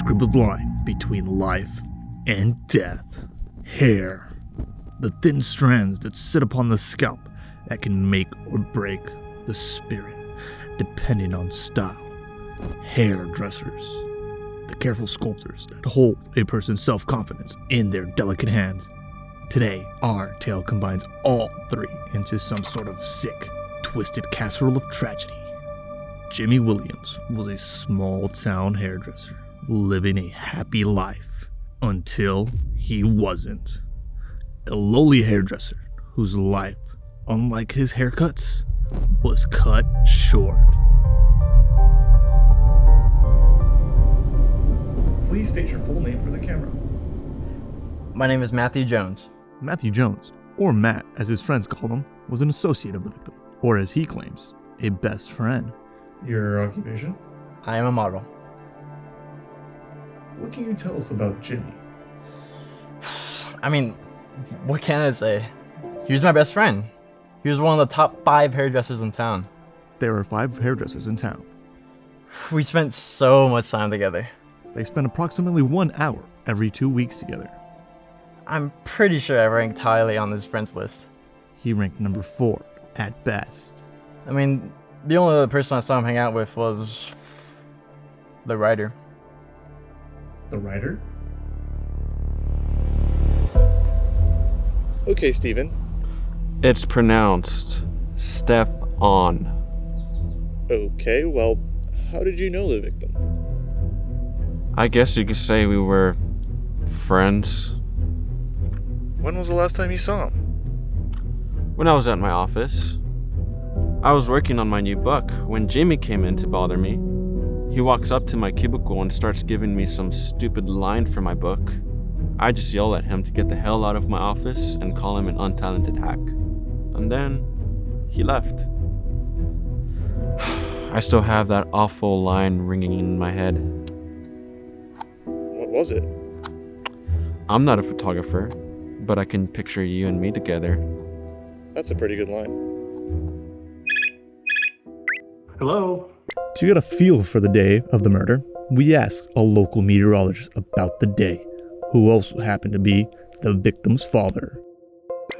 scribbled line between life and death. Hair, the thin strands that sit upon the scalp that can make or break the spirit, depending on style. Hairdressers, the careful sculptors that hold a person's self-confidence in their delicate hands. Today, our tale combines all three into some sort of sick, twisted casserole of tragedy. Jimmy Williams was a small-town hairdresser, living a happy life until he wasn't. A lowly hairdresser whose life, unlike his haircuts, was cut short. Please state your full name for the camera. My name is Matthew Jones. Matthew Jones, or Matt as his friends call him, was an associate of the victim, or as he claims, a best friend. Your occupation? I am a model. What can you tell us about Jimmy? I mean, what can I say? He was my best friend. He was one of the top 5 hairdressers in town. There are 5 hairdressers in town. We spent so much time together. They spent approximately 1 hour every 2 weeks together. I'm pretty sure I ranked highly on his friends list. He ranked number 4 at best. I mean, the only other person I saw him hang out with was the writer. The writer? Okay, Steven. It's pronounced step on. Okay, well, how did you know the victim? I guess you could say we were friends. When was the last time you saw him? When I was at my office. I was working on my new book when Jamie came in to bother me. He walks up to my cubicle and starts giving me some stupid line for my book. I just yell at him to get the hell out of my office and call him an untalented hack. And then he left. I still have that awful line ringing in my head. What was it? I'm not a photographer, but I can picture you and me together. That's a pretty good line. Hello? To get a feel for the day of the murder, we asked a local meteorologist about the day, who also happened to be the victim's father.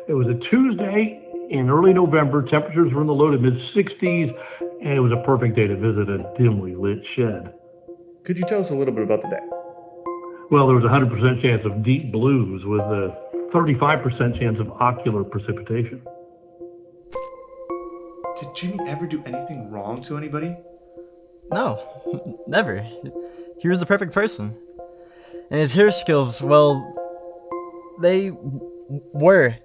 It was a Tuesday in early November. Temperatures were in the low to mid-60s, and it was a perfect day to visit a dimly lit shed. Could you tell us a little bit about the day? Well, there was a 100% chance of deep blues with a 35% chance of ocular precipitation. Did Jimmy ever do anything wrong to anybody? No, never. He was the perfect person. And his hair skills, well, they were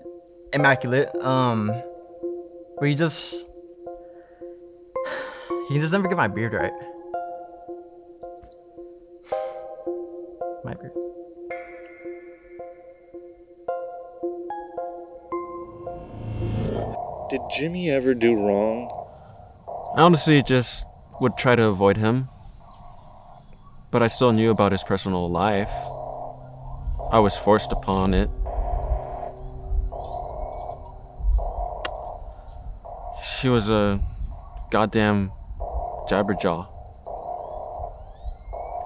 immaculate. But he just never get my beard right. My beard. Did Jimmy ever do wrong? I honestly just would try to avoid him. But I still knew about his personal life. I was forced upon it. She was a goddamn jabberjaw.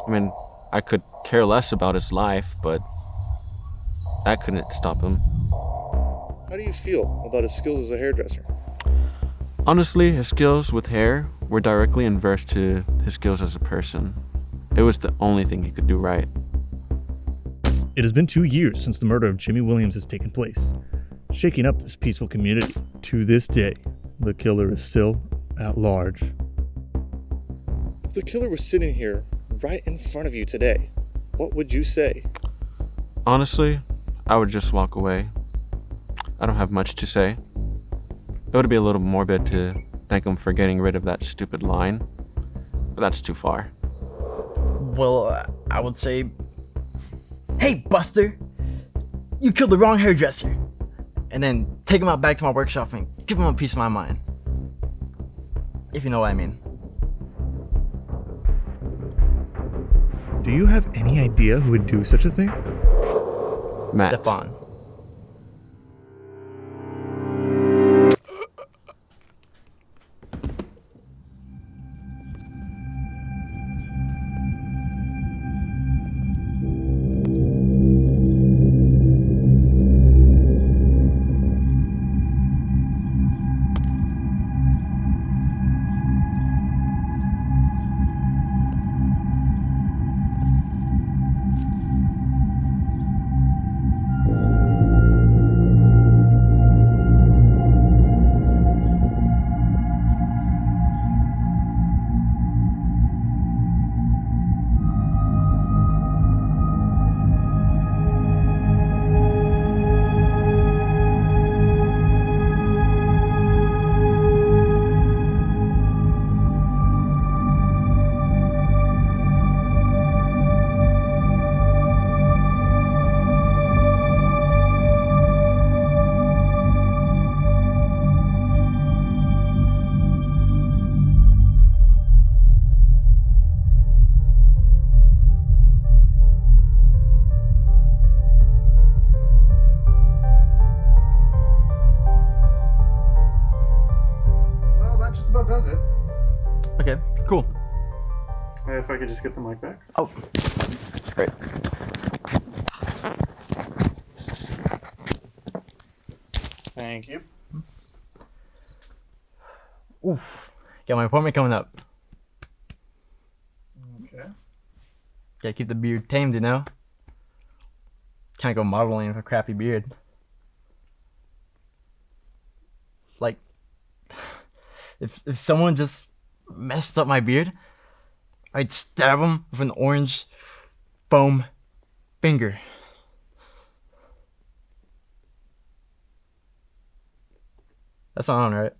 I mean, I could care less about his life, but that couldn't stop him. How do you feel about his skills as a hairdresser? Honestly, his skills with hair were directly inverse to his skills as a person. It was the only thing he could do right. It has been 2 years since the murder of Jimmy Williams has taken place, shaking up this peaceful community. To this day, the killer is still at large. If the killer was sitting here right in front of you today, what would you say? Honestly, I would just walk away. I don't have much to say. It would be a little morbid to thank him for getting rid of that stupid line, but that's too far. Well, I would say, hey, Buster, you killed the wrong hairdresser. And then take him out back to my workshop and give him a piece of my mind. If you know what I mean. Do you have any idea who would do such a thing? Matt. Stefan. about does it. Okay, cool. If I could just get the mic back. Oh, great. Thank you. Oof. Got my appointment coming up. Okay. Gotta keep the beard tamed, you know? Can't go modeling with a crappy beard. Like, if someone just messed up my beard, I'd stab him with an orange foam finger. That's not on, right?